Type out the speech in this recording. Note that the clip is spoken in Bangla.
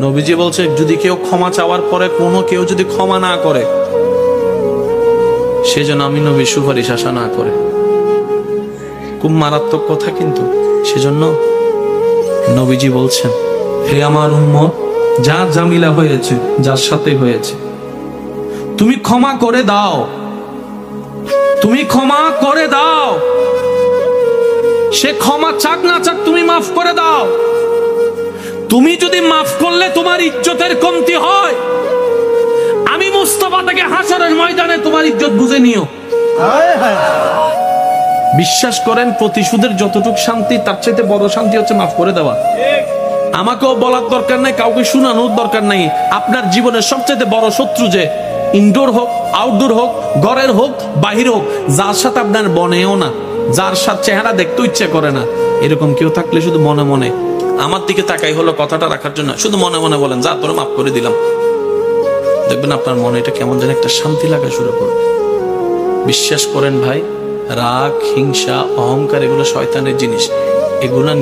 নবীজি বলছে যদি কেউ ক্ষমা চাওয়ার পরে কোনো কেউ যদি ক্ষমা না করে, সেজন্য আমি নবীর সুপারিশ আশা না করে। খুব মারাত্মক কথা কিন্তু। সেজন্য নবীজি বলছেন, হে আমার উম্মত, যা জামিলা হয়েছে, যার সাথে হয়েছে, তুমি ক্ষমা করে দাও, তুমি ক্ষমা করে দাও। সে ক্ষমা চাক না চাক, তুমি মাফ করে দাও। তুমি যদি মাফ করলে তোমার ইজ্জতের কমতি হয়, আমি মুস্তাফা থেকে হাসরের ময়দানে তোমার ইজ্জত বুঝে নিও। বিশ্বাস করেন, প্রতিশোধের যতটুকু শান্তি, তার চাইতে বড় শান্তি হচ্ছে মাফ করে দেওয়া। আমাকেও বলার দরকার নাই, কাউকে শোনানোর দরকার নাই। আপনার জীবনের সবচেয়ে বড় শত্রু যে ইনডোর হোক, আউটডোর হোক, ঘরের হোক, বাহির হোক, যার সাথে আপনার বনেও না, যার সাথে চেহারা দেখতে ইচ্ছে করে না, এরকম কেউ থাকলে শুধু মনে মনে আমার দিকে তাকাই হলো কথাটা রাখার জন্য, শুধু মনে মনে বলেন, যা তোরে মাফ করে দিলাম। দেখবেন আপনার মনে এটা কেমন যেন একটা শান্তি লাগা শুরু করবে। বিশ্বাস করেন ভাই, রাগ, হিংসা, অহংকার এগুলো শয়তানের জিনিস। এগুলা